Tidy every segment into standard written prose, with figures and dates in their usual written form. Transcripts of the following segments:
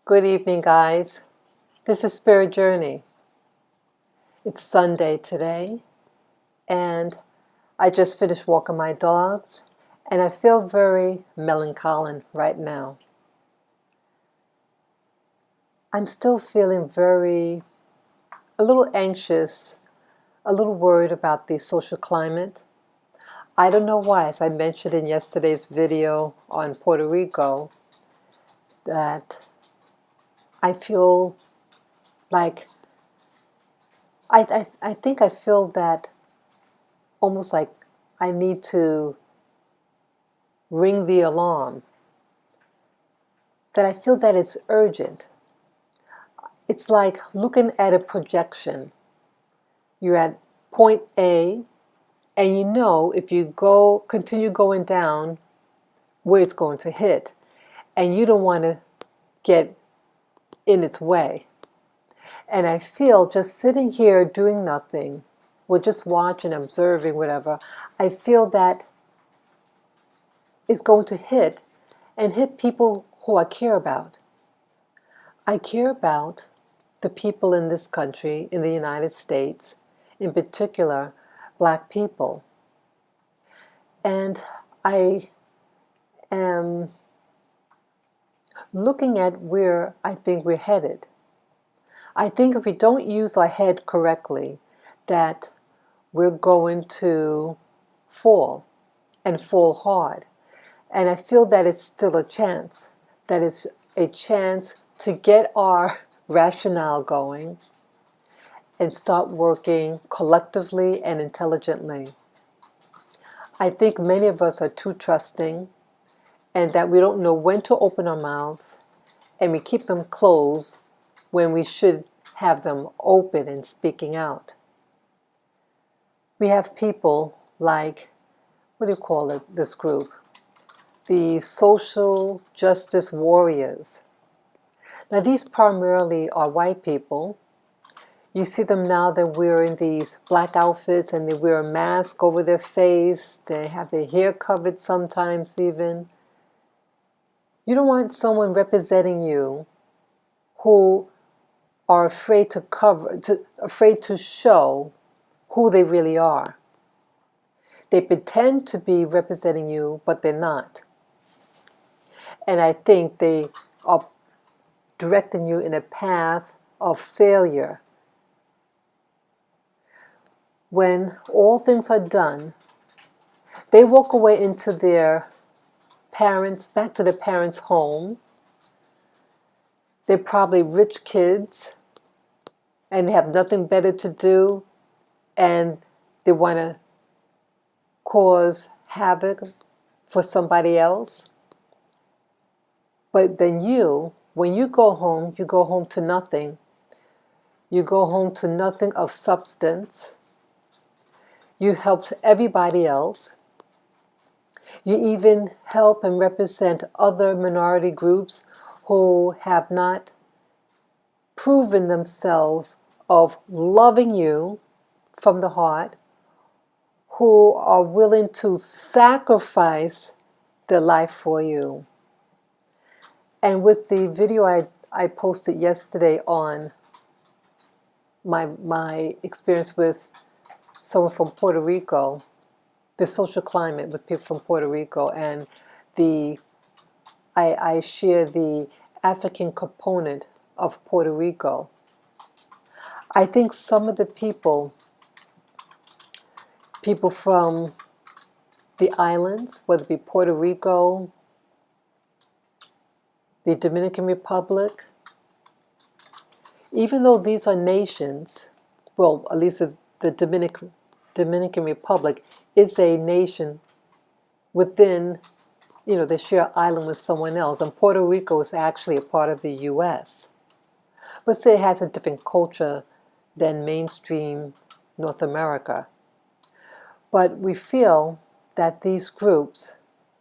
Good evening, guys. This is Spirit Journey. It's Sunday today, and I just finished walking my dogs, and I feel very melancholy right now. I'm still feeling a little anxious, a little worried about the social climate. I don't know why, as I mentioned in yesterday's video on Puerto Rico, that I feel like I think I feel that almost like I need to ring the alarm, that I feel that it's urgent. It's like looking at a projection. You're at point A, and you know if you continue going down, where it's going to hit, and you don't want to get in its way. And I feel just sitting here doing nothing, or just watching, observing, whatever, I feel that it's going to hit and hit people who I care about. I care about the people in this country, in the United States, in particular, Black people. And I am looking at where I think we're headed. I think if we don't use our head correctly, that we're going to fall, and fall hard. And I feel that it's still a chance, that it's a chance to get our rationale going and start working collectively and intelligently. I think many of us are too trusting, and that we don't know when to open our mouths, and we keep them closed when we should have them open and speaking out. We have people like, what do you call it, this group? The social justice warriors. Now these primarily are white people. You see them now, they're wearing these black outfits and they wear a mask over their face. They have their hair covered sometimes even. You don't want someone representing you who are afraid to show who they really are. They pretend to be representing you, but they're not. And I think they are directing you in a path of failure. When all things are done, they walk away into their parents, back to their parents' home. They're probably rich kids and have nothing better to do, and they want to cause havoc for somebody else. But then when you go home to nothing. You go home to nothing of substance. You helped everybody else. You even help and represent other minority groups who have not proven themselves of loving you from the heart, who are willing to sacrifice their life for you. And with the video I posted yesterday on my experience with someone from Puerto Rico, the social climate with people from Puerto Rico, and I share the African component of Puerto Rico. I think some of the people from the islands, whether it be Puerto Rico, the Dominican Republic, even though these are nations, well, at least the Dominican Republic is a nation within, they share an island with someone else, and Puerto Rico is actually a part of the U.S. But say it has a different culture than mainstream North America. But we feel that these groups,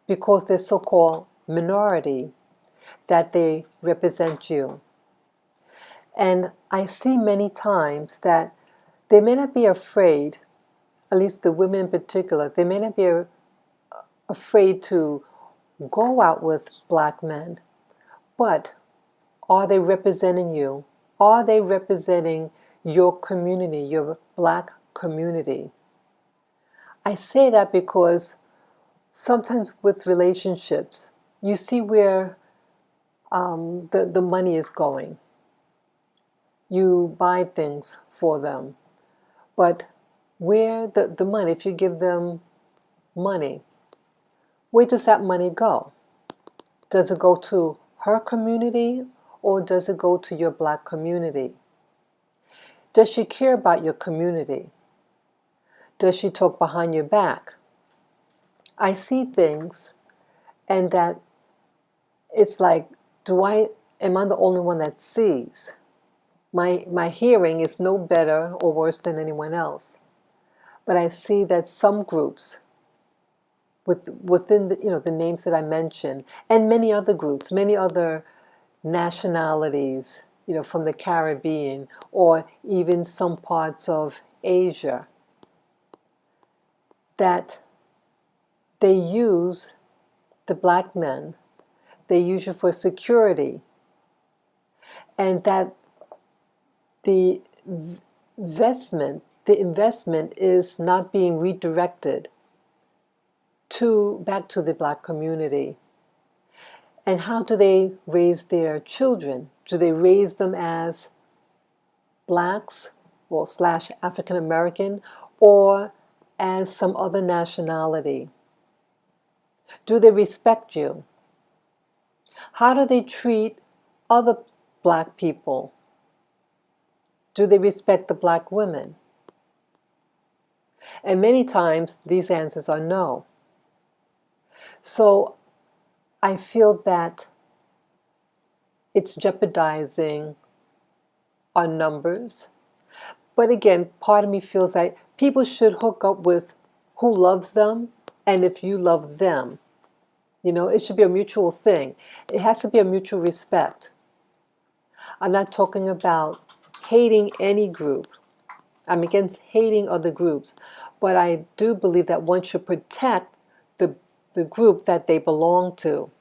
because they're so-called minority, that they represent you. And I see many times that they may not be afraid, at least the women in particular, they may not be afraid to go out with Black men, but Are they representing you? Are they representing your community, your Black community? I say that because sometimes with relationships, you see where the money is going. You buy things for them. But where the money, if you give them money, where does that money go? Does it go to her community or does it go to your Black community? Does she care about your community? Does she talk behind your back? I see things and that it's like, am I the only one that sees? My hearing is no better or worse than anyone else. But I see that some groups within the names that I mentioned, and many other groups, many other nationalities, from the Caribbean or even some parts of Asia, that they use the Black men, they use you for security, and that the investment is not being redirected back to the Black community. And how do they raise their children? Do they raise them as Blacks or / African American or as some other nationality? Do they respect you? How do they treat other Black people? Do they respect the Black women? And many times these answers are no. So I feel that it's jeopardizing our numbers. But again, part of me feels like people should hook up with who loves them, and if you love them. It should be a mutual thing. It has to be a mutual respect. I'm not talking about hating any group. I'm against hating other groups. But I do believe that one should protect the group that they belong to.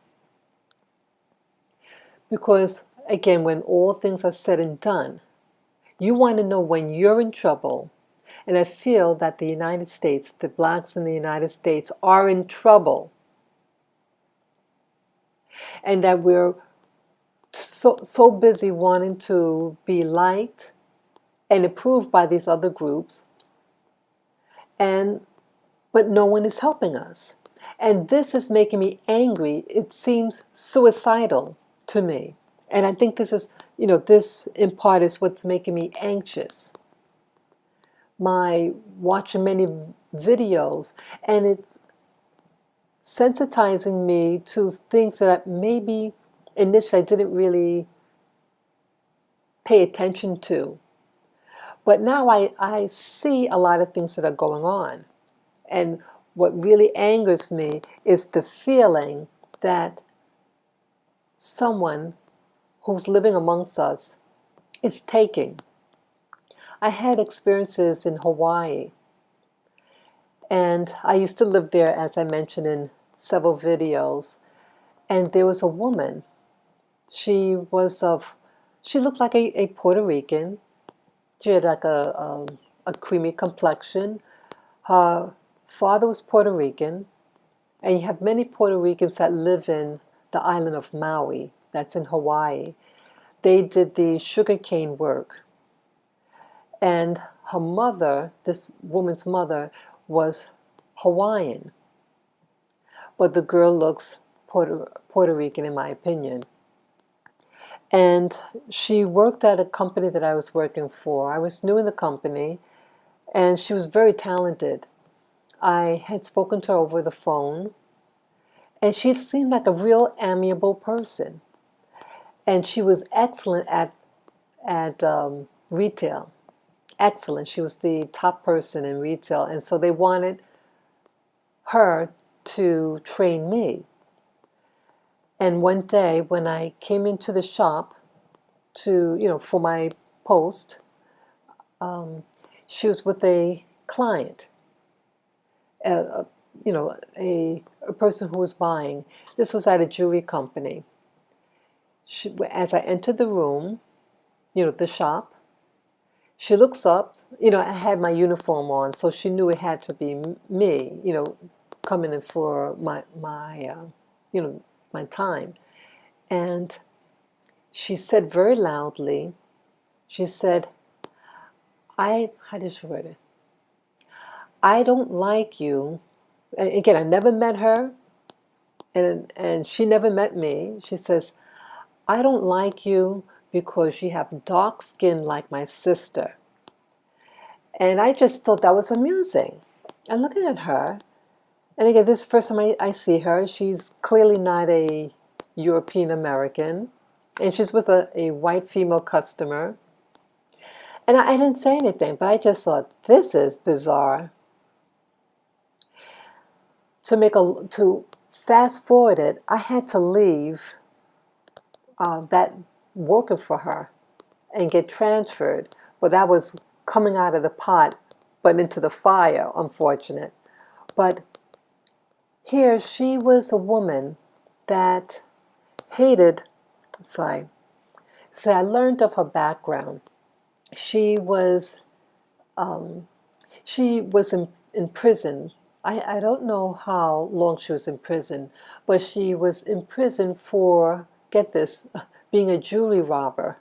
Because, again, when all things are said and done, you want to know when you're in trouble. And I feel that the United States, the Blacks in the United States, are in trouble. And that we're so busy wanting to be liked and approved by these other groups, but no one is helping us. And this is making me angry. It seems suicidal to me. And I think this is, this in part is what's making me anxious. My watching many videos, and it's sensitizing me to things that maybe initially I didn't really pay attention to. But now I see a lot of things that are going on. And what really angers me is the feeling that someone who's living amongst us is taking. I had experiences in Hawaii. And I used to live there, as I mentioned in several videos. And there was a woman. She looked like a Puerto Rican. She had like a creamy complexion. Her father was Puerto Rican. And you have many Puerto Ricans that live in the island of Maui, that's in Hawaii. They did the sugarcane work. And her mother, this woman's mother, was Hawaiian. But the girl looks Puerto Rican, in my opinion. And she worked at a company that I was working for. I was new in the company, and she was very talented. I had spoken to her over the phone, and she seemed like a real amiable person. And she was excellent at retail. Excellent. She was the top person in retail, and so they wanted her to train me. And one day when I came into the shop for my post, she was with a client, a person who was buying. This was at a jewelry company. as I entered the room, the shop, she looks up. I had my uniform on, so she knew it had to be me, coming in for my time. And she said very loudly, she said, how did she word it? I don't like you. And again, I never met her, and she never met me. She says, I don't like you because you have dark skin like my sister. And I just thought that was amusing. And looking at her, and again, this is the first time I see her. She's clearly not a European American, and she's with a white female customer. And I didn't say anything, but I just thought, this is bizarre. To fast forward it, I had to leave that working for her and get transferred. Well, that was coming out of the pot, but into the fire, unfortunate. But here, she was a woman that hated, sorry, so I learned of her background. She was, in prison. I don't know how long she was in prison, but she was in prison for, get this, being a jewelry robber.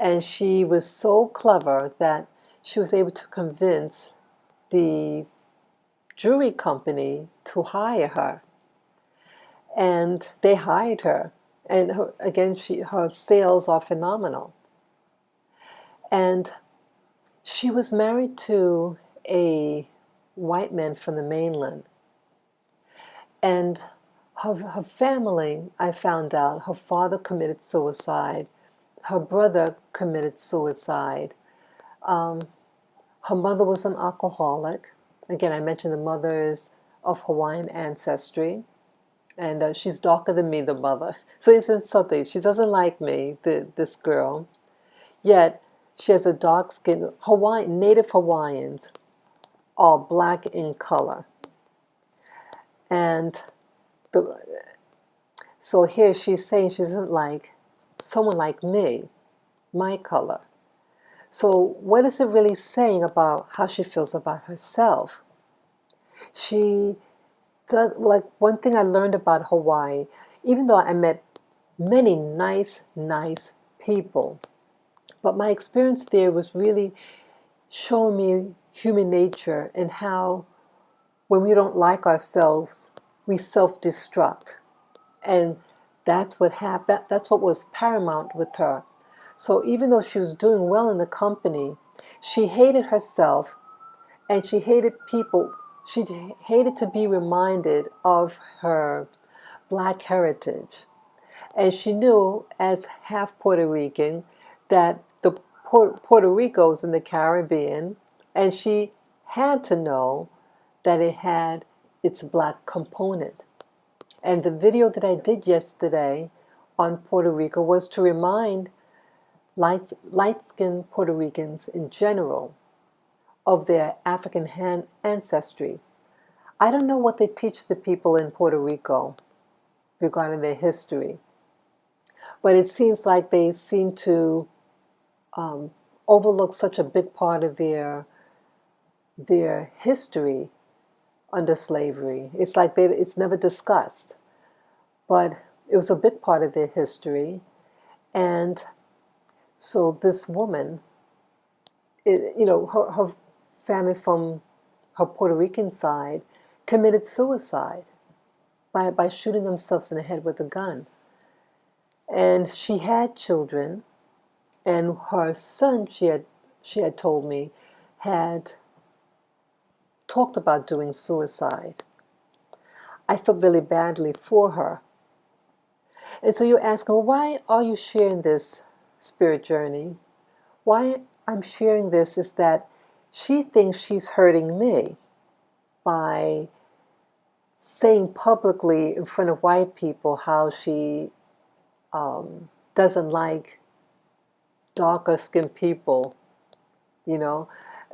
And she was so clever that she was able to convince the jewelry company to hire her. And they hired her. And her sales are phenomenal. And she was married to a white man from the mainland. And her family, I found out, her father committed suicide. Her brother committed suicide. Her mother was an alcoholic. Again, I mentioned the mother is of Hawaiian ancestry. And she's darker than me, the mother. So isn't something? She doesn't like me, this girl. Yet, she has a dark skin. Native Hawaiians are black in color. And so here she's saying she doesn't like someone like me, my color. So what is it really saying about how she feels about herself? She does, like, one thing I learned about Hawaii, even though I met many nice people, but my experience there was really showing me human nature and how when we don't like ourselves, we self-destruct. And that's what happened. That's what was paramount with her. So even though she was doing well in the company, she hated herself and she hated people. She hated to be reminded of her black heritage. And she knew, as half Puerto Rican, that the Puerto Rico's in the Caribbean, and she had to know that it had its black component. And the video that I did yesterday on Puerto Rico was to remind light-skinned Puerto Ricans in general of their African ancestry. I don't know what they teach the people in Puerto Rico regarding their history, but it seems like they seem to overlook such a big part of their history under slavery. It's like it's never discussed, but it was a big part of their history. And so this woman, her family from her Puerto Rican side committed suicide by shooting themselves in the head with a gun. And she had children, and her son, she had told me, had talked about doing suicide. I felt really badly for her. And so you're asking, well, why are you sharing this spirit journey? Why I'm sharing this is that she thinks she's hurting me by saying publicly in front of white people how she doesn't like darker skinned people,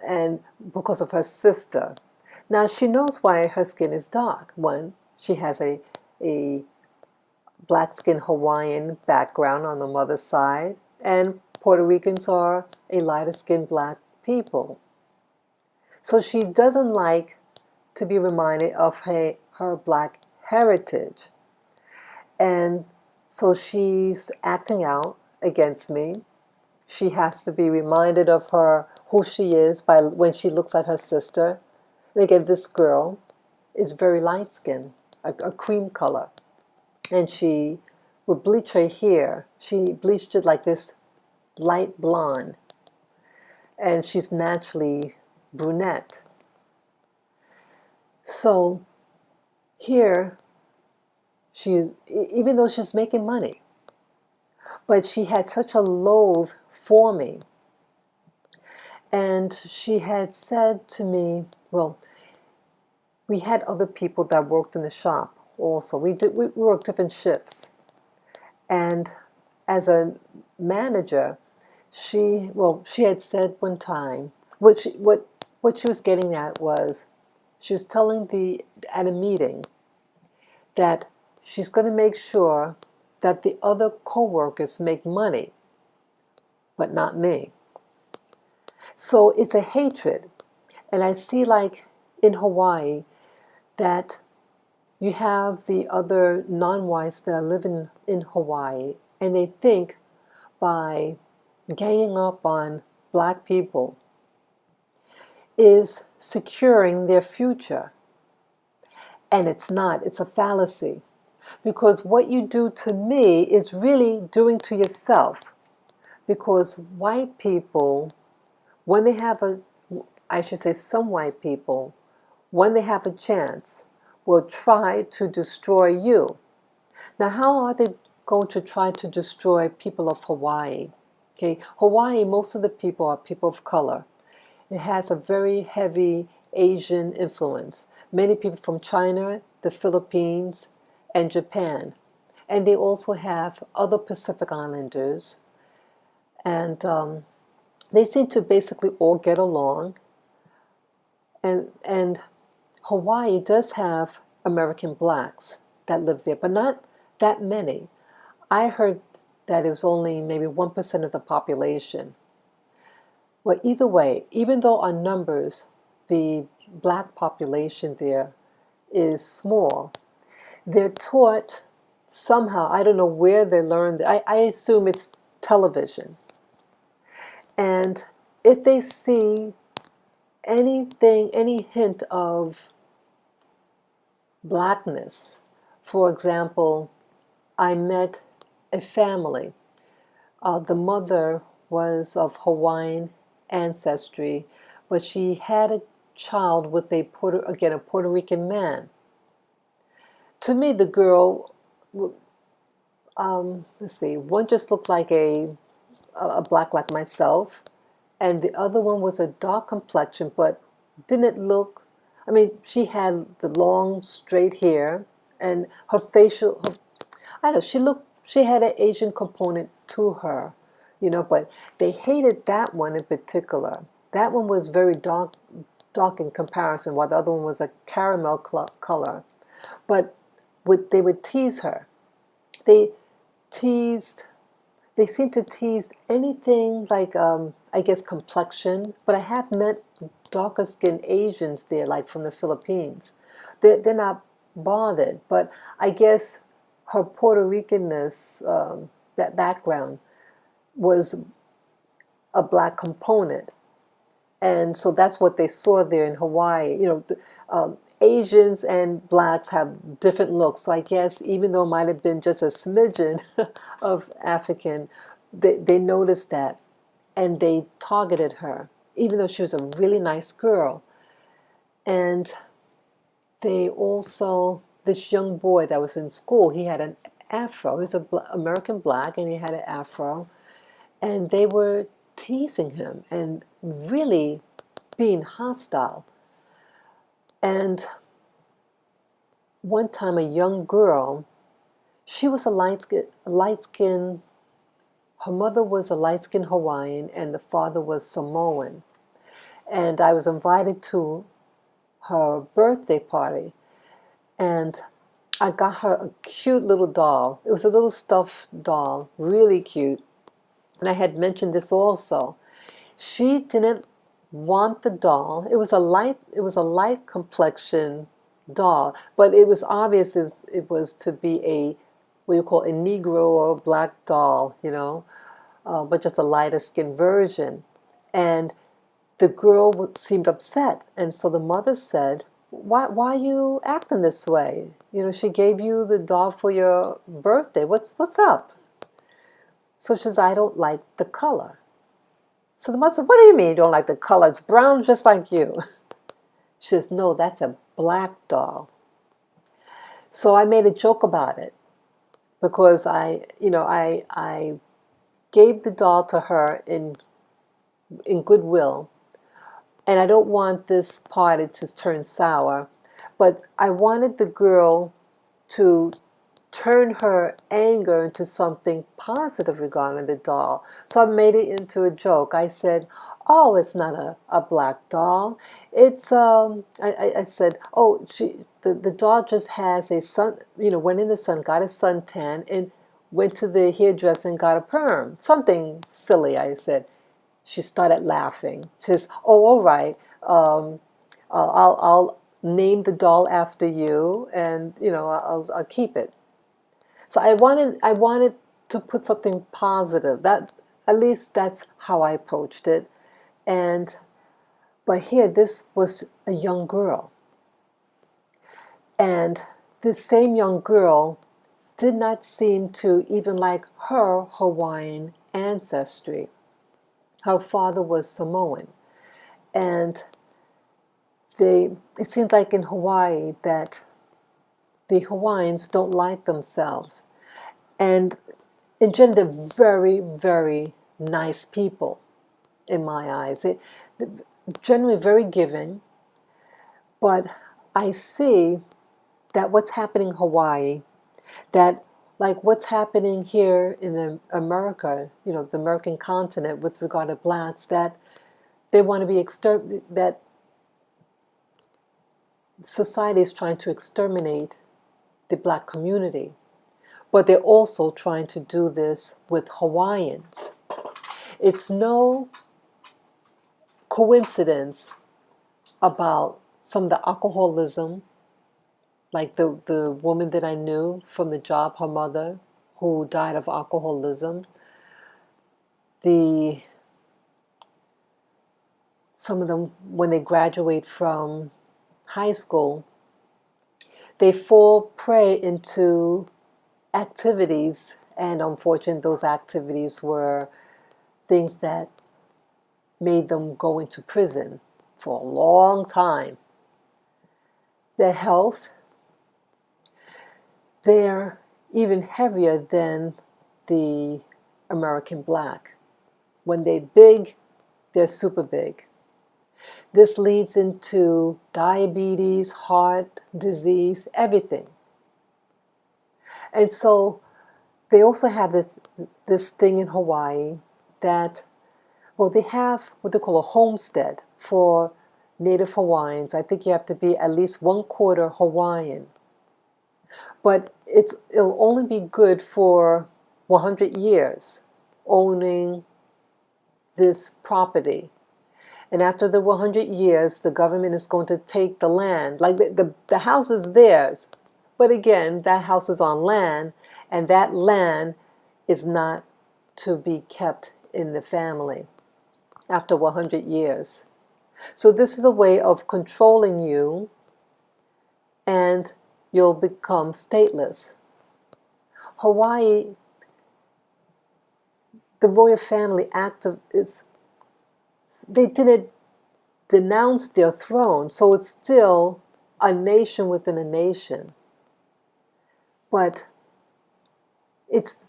and because of her sister. Now she knows why her skin is dark. One, she has a black-skinned Hawaiian background on the mother's side, and Puerto Ricans are a lighter-skinned black people. So she doesn't like to be reminded of her black heritage. And so she's acting out against me. She has to be reminded of who she is by when she looks at her sister. And again, this girl is very light-skinned, a cream color. And she would bleach her hair. She bleached it like this light blonde. And she's naturally brunette. So here, even though she's making money, but she had such a loathe for me. And she had said to me, well, we had other people that worked in the shop also. We worked different shifts. And as a manager, she had said one time, what she was getting at was, she was telling at a meeting that she's going to make sure that the other co-workers make money, but not me. So it's a hatred. And I see, like in Hawaii, that you have the other non-whites that are living in Hawaii, and they think by ganging up on black people is securing their future. And it's not. It's a fallacy. Because what you do to me is really doing to yourself. Because white people, when they have I should say some white people, when they have a chance, will try to destroy you. Now, how are they going to try to destroy people of Hawaii? Okay, Hawaii, most of the people are people of color. It has a very heavy Asian influence. Many people from China, the Philippines, and Japan. And they also have other Pacific Islanders. And they seem to basically all get along. And Hawaii does have American blacks that live there, but not that many. I heard that it was only maybe 1% of the population. Well, either way, even though on numbers, the black population there is small, they're taught somehow, I don't know where they learned, I assume it's television. And if they see anything, any hint of blackness, for example, I met a family. The mother was of Hawaiian ancestry, but she had a child with a Puerto Rican man. To me, the girl, let's see, one just looked like a black like myself, and the other one was a dark complexion, but didn't look, I mean, she had the long, straight hair, and her facial, I don't know, she had an Asian component to her, but they hated that one in particular. That one was very dark in comparison, while the other one was a caramel color. But they would tease her. They seem to tease anything like, I guess, complexion. But I have met darker skinned Asians there, like from the Philippines. They're not bothered, but I guess her Puerto Ricanness, that background, was a black component. And so that's what they saw there in Hawaii. Asians and blacks have different looks. So I guess even though it might have been just a smidgen of African, they noticed that and they targeted her, even though she was a really nice girl. And they also, this young boy that was in school, he had an afro. He was an American black and he had an afro. And they were teasing him and really being hostile. And one time a young girl, she was a light-skinned, her mother was a light-skinned Hawaiian and the father was Samoan. And I was invited to her birthday party. And I got her a cute little doll. It was a little stuffed doll, really cute. And I had mentioned this also. She didn't want the doll. It was a light complexion doll, but it was obvious it was to be a what you call a Negro or black doll, but just a lighter skin version. And the girl seemed upset, and so the mother said, "Why are you acting this way? She gave you the doll for your birthday. What's up?" So she says, "I don't like the color." So the mother said, "What do you mean you don't like the color? It's brown just like you." She says, "No, that's a black doll." So I made a joke about it because I gave the doll to her in goodwill, and I don't want this party to turn sour, but I wanted the girl to turn her anger into something positive regarding the doll. So I made it into a joke. I said, "Oh, it's not a black doll. It's I said, oh, the doll just has a sun, went in the sun, got a suntan, and went to the hairdresser and got a perm." Something silly, I said. She started laughing. She says, "Oh, all right. I'll name the doll after you, and I'll keep it." So I wanted to put something positive. That at least that's how I approached it. And but here this was a young girl. And this same young girl did not seem to even like her Hawaiian ancestry. Her father was Samoan. And it seems like in Hawaii that the Hawaiians don't like themselves. And in general, they're very, very nice people in my eyes. They're generally very giving, but I see that what's happening in Hawaii, that like what's happening here in America, the American continent with regard to blacks, that they want to be that society is trying to exterminate the black community. But they're also trying to do this with Hawaiians. It's no coincidence about some of the alcoholism, like the woman that I knew from the job, her mother, who died of alcoholism. Some of them, when they graduate from high school, they fall prey into activities, and unfortunately those activities were things that made them go into prison for a long time. Their health, they're even heavier than the American black. When they're big, they're super big. This leads into diabetes, heart disease, everything. And so they also have this thing in Hawaii that, well, they have what they call a homestead for Native Hawaiians. I think you have to be at least 1/4 Hawaiian. But it'll only be good for 100 years owning this property. And after the 100 years, the government is going to take the land. Like the house is theirs. But again, that house is on land, and that land is not to be kept in the family after 100 years. So this is a way of controlling you, and you'll become stateless. Hawaii, the royal family they didn't denounce their throne, so it's still a nation within a nation. But it's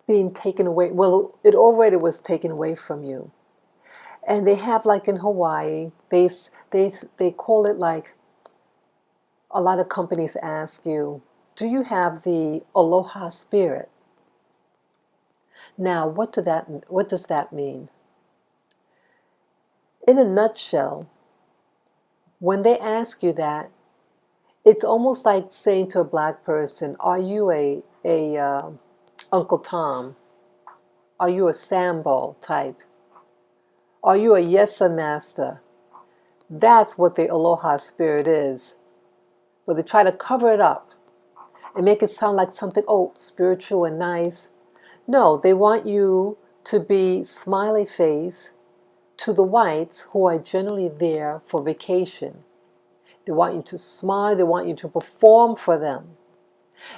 being taken away. Well, it already was taken away from you. And they have, like in Hawaii, they call it, like a lot of companies ask you, do you have the aloha spirit? Now, what does that mean? In a nutshell, when they ask you that, It's almost like saying to a black person, are you a Uncle Tom? Are you a Sambo type? Are you a yes sir master? That's what the aloha spirit is. But they try to cover it up and make it sound like something, oh, spiritual and nice. No, they want you to be smiley face to the whites who are generally there for vacation. They want you to smile, they want you to perform for them.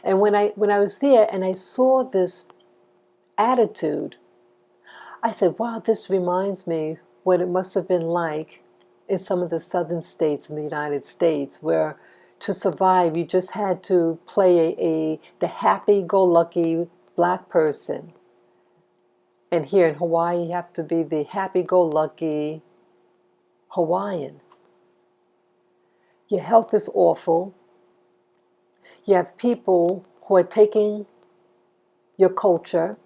And when I was there and I saw this attitude, I said, wow, this reminds me what it must have been like in some of the southern states in the United States, where to survive you just had to play the happy-go-lucky black person. And here in Hawaii, you have to be the happy-go-lucky Hawaiian. Your health is awful. You have people who are taking your culture,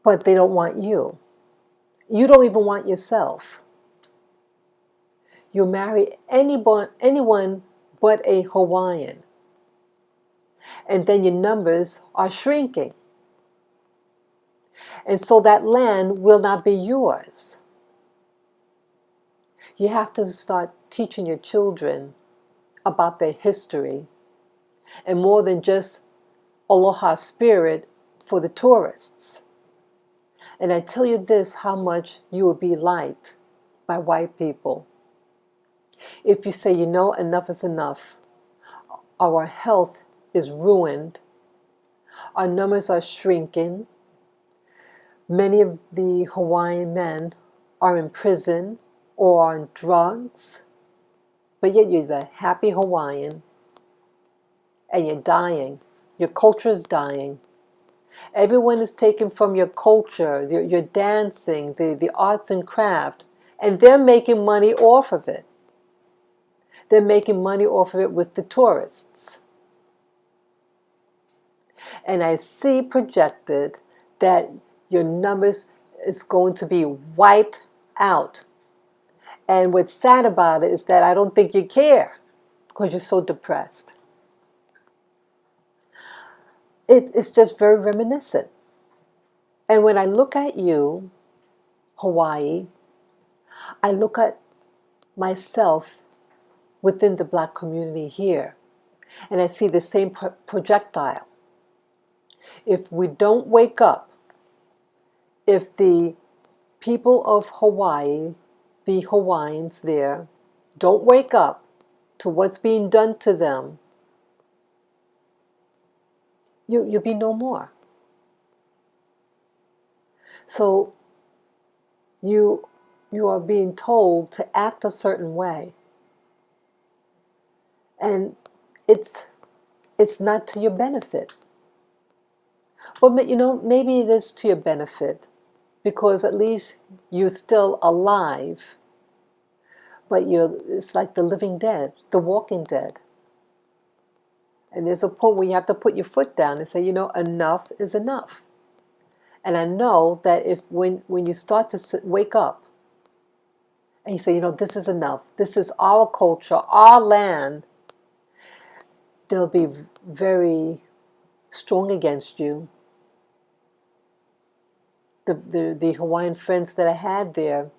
but they don't want you. You don't even want yourself. You marry anyone but a Hawaiian. And then your numbers are shrinking. And so that land will not be yours. You have to start teaching your children about their history, and more than just aloha spirit for the tourists. And I tell you this, how much you will be liked by white people. If you say, you know, enough is enough, our health is ruined, our numbers are shrinking, many of the Hawaiian men are in prison or on drugs, but yet you're the happy Hawaiian and you're dying. Your culture is dying. Everyone is taken from your culture, your dancing, the arts and craft, and they're making money off of it. They're making money off of it with the tourists. And I see projected that your numbers is going to be wiped out. And what's sad about it is that I don't think you care because you're so depressed. It's just very reminiscent. And when I look at you, Hawaii, I look at myself within the black community here, and I see the same projectile. If we don't wake up, if the people of Hawaii, the Hawaiians there, don't wake up to what's being done to them, you'll be no more. So you are being told to act a certain way. And it's not to your benefit. But you know, maybe it is to your benefit, because at least you're still alive. But it's like the living dead, the walking dead. And there's a point where you have to put your foot down and say, you know, enough is enough. And I know that when you start to wake up and you say, you know, this is enough, this is our culture, our land, they'll be very strong against you. The Hawaiian friends that I had there,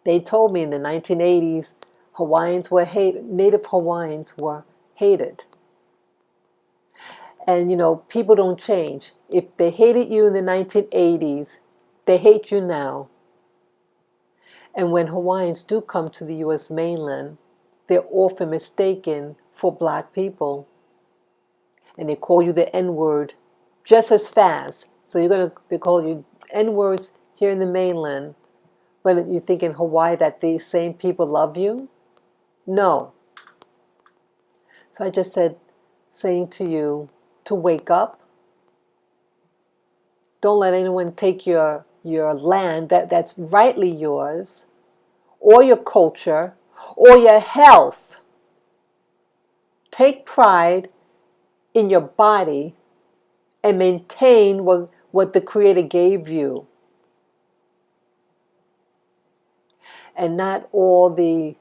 they told me in the 1980s, Hawaiians were hated, Native Hawaiians were hated. And you know, people don't change. If they hated you in the 1980s, they hate you now. And when Hawaiians do come to the U.S. mainland, they're often mistaken for black people. And they call you the N-word just as fast. So they call you N-words here in the mainland, but you think in Hawaii that these same people love you? No. So I just saying to you to wake up. Don't let anyone take your land that's rightly yours, or your culture, or your health. Take pride in your body and maintain what the Creator gave you. And not all the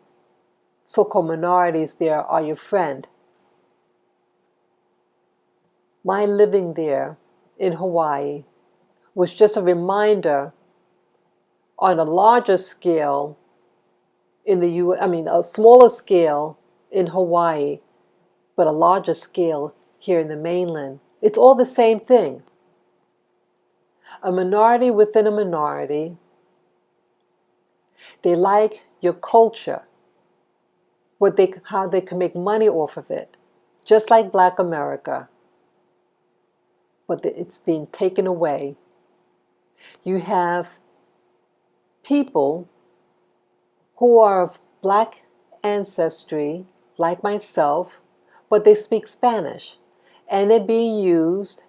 so-called minorities there are your friend. My living there in Hawaii was just a reminder on a larger scale in the a smaller scale in Hawaii, but a larger scale here in the mainland. It's all the same thing. A minority within a minority. They like your culture, how they can make money off of it, just like Black America. But it's being taken away. You have people who are of Black ancestry, like myself, but they speak Spanish, and they're being used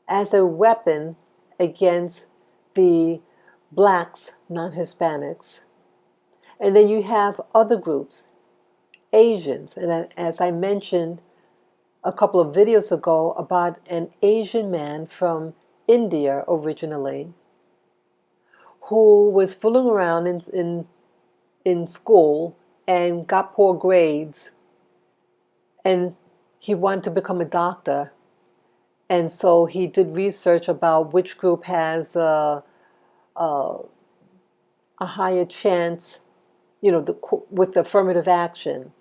as a weapon against the Blacks, non-Hispanics. And then you have other groups, Asians, and as I mentioned a couple of videos ago about an Asian man from India originally, who was fooling around in school and got poor grades, and he wanted to become a doctor. And so he did research about which group has a higher chance, with the affirmative action.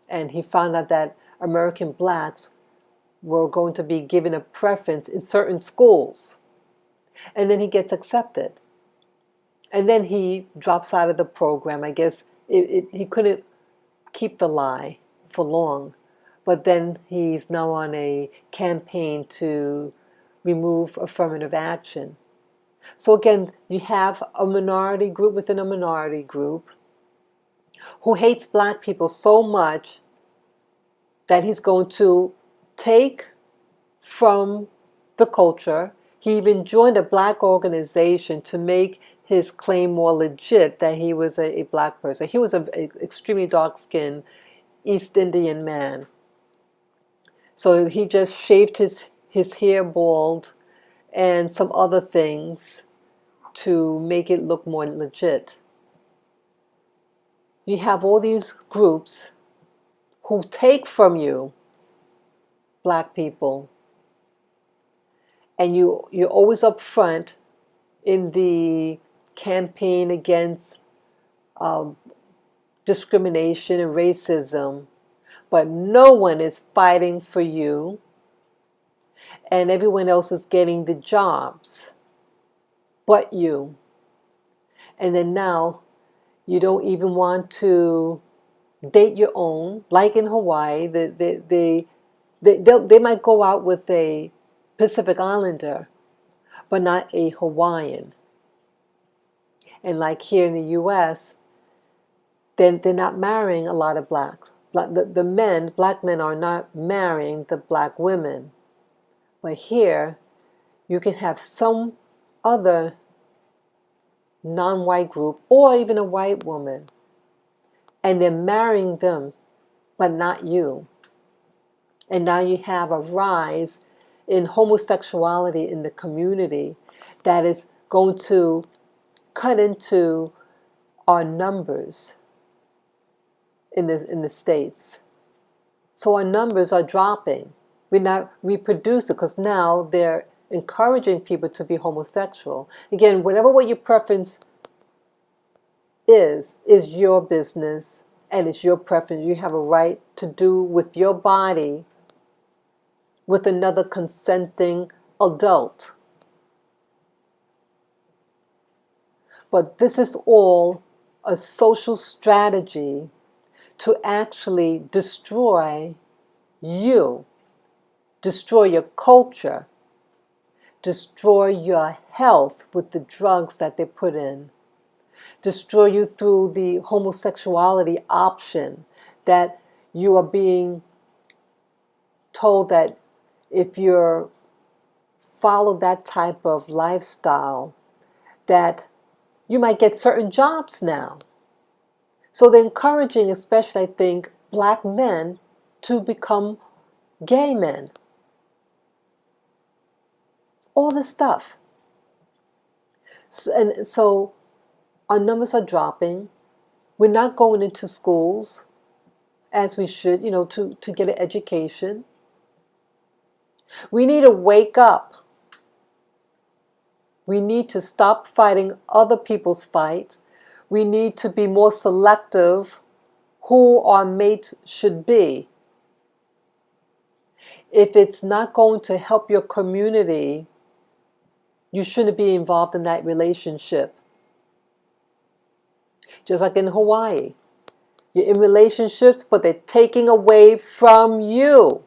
And he found out that American Blacks were going to be given a preference in certain schools. And then he gets accepted. And then he drops out of the program. I guess he couldn't keep the lie for long. But then he's now on a campaign to remove affirmative action. So again, you have a minority group within a minority group who hates Black people so much that he's going to take from the culture. He even joined a Black organization to make his claim more legit that he was a Black person. He was an extremely dark-skinned East Indian man. So he just shaved his hair bald and some other things to make it look more legit. You have all these groups who take from you, Black people, and you're always up front in the campaign against discrimination and racism, but no one is fighting for you, and everyone else is getting the jobs but you. And then now you don't even want to date your own, like in Hawaii. They might go out with a Pacific Islander, but not a Hawaiian. And like here in the U.S., they're not marrying a lot of Blacks. The men, Black men, are not marrying the Black women. But here, you can have some other non-white group or even a white woman, and they're marrying them, but not you. And now you have a rise in homosexuality in the community that is going to cut into our numbers in the States. So our numbers are dropping. We're not reproducing because now they're encouraging people to be homosexual. Again, what your preference is your business and it's your preference. You have a right to do with your body with another consenting adult. But this is all a social strategy to actually destroy you, destroy your culture, destroy your health with the drugs that they put in, destroy you through the homosexuality option that you are being told that if you follow that type of lifestyle, that you might get certain jobs now. So they're encouraging, especially I think, Black men to become gay men. All this stuff. So our numbers are dropping. We're not going into schools as we should, to get an education. We need to wake up. We need to stop fighting other people's fights. We need to be more selective who our mates should be. If it's not going to help your community, you shouldn't be involved in that relationship. Just like in Hawaii. You're in relationships, but they're taking away from you.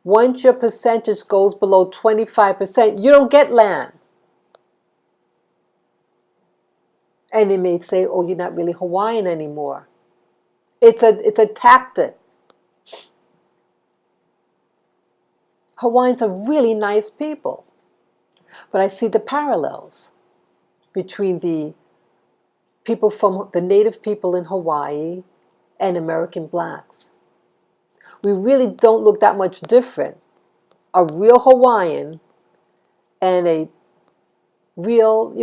Once your percentage goes below 25%, you don't get land. And they may say, oh, you're not really Hawaiian anymore. It's a tactic. Hawaiians are really nice people. But I see the parallels between the people from the native people in Hawaii and American blacks. We really don't look that much different. A real Hawaiian and a real,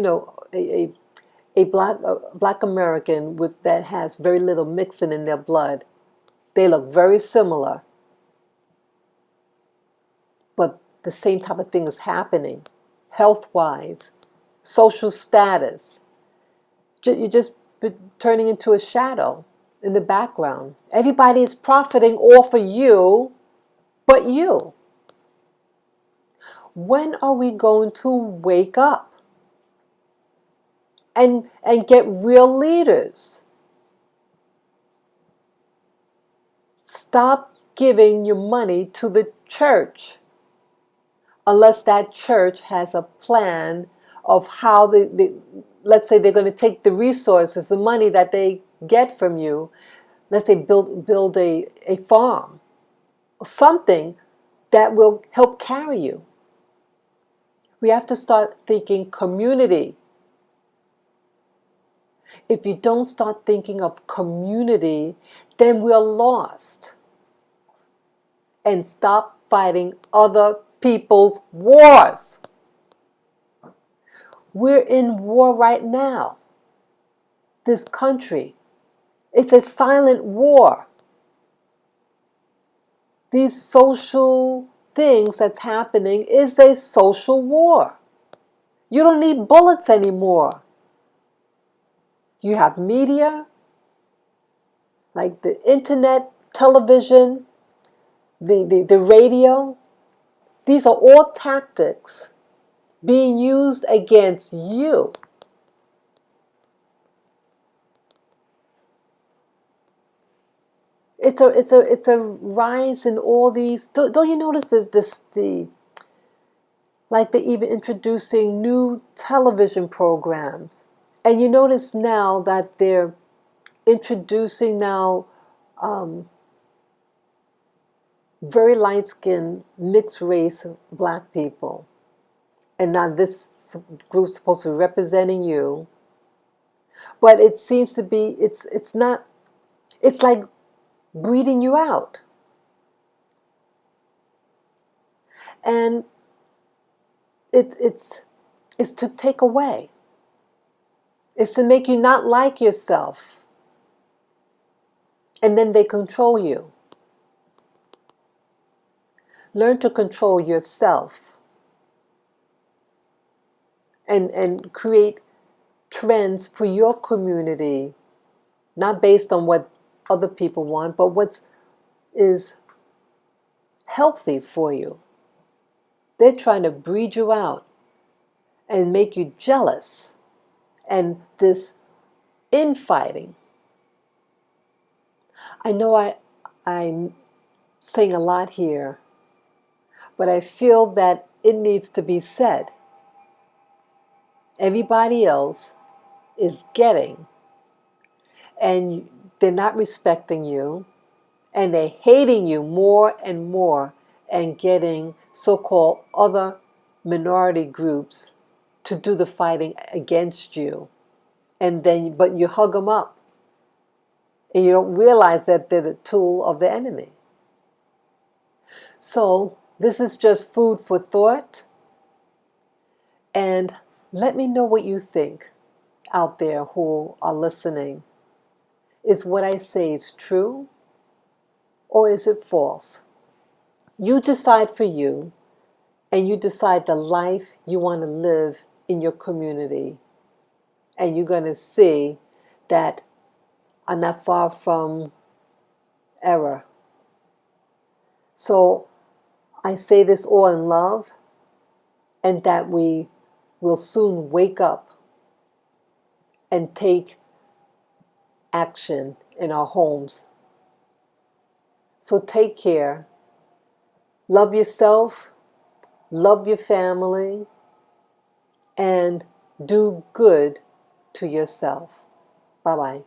a black American that has very little mixing in their blood. They look very similar. But the same type of thing is happening, health-wise, social status. You're just turning into a shadow in the background. Everybody is profiting off of you, but you. When are we going to wake up and get real leaders? Stop giving your money to the church unless that church has a plan of how let's say they're going to take the resources, the money that they get from you, let's say build a farm, or something that will help carry you. We have to start thinking community. If you don't start thinking of community, then we're lost. And stop fighting other people's wars. We're in war right now. This country. It's a silent war. These social things that's happening is a social war. You don't need bullets anymore. You have media, like the internet, television, the radio. These are all tactics being used against you. It's a rise in all these. Don't you notice like they're even introducing new television programs, and you notice now that they're introducing now very light-skinned, mixed race black people. And now this group's supposed to be representing you. But it seems to be, it's not, it's like breeding you out. And it's to take away. It's to make you not like yourself. And then they control you. Learn to control yourself and create trends for your community, not based on what other people want, but what is healthy for you. They're trying to breed you out and make you jealous, and this infighting. I know I'm saying a lot here, but I feel that it needs to be said. Everybody else is getting, and they're not respecting you, and they're hating you more and more, and getting so-called other minority groups to do the fighting against you. And then, but you hug them up, and you don't realize that they're the tool of the enemy. So this is just food for thought. And let me know what you think out there who are listening. Is what I say is true, or is it false? You decide for you, and you decide the life you want to live in your community. And you're going to see that I'm not far from error. So I say this all in love, and that we will soon wake up and take action in our homes. So take care. Love yourself, love your family, and do good to yourself. Bye-bye.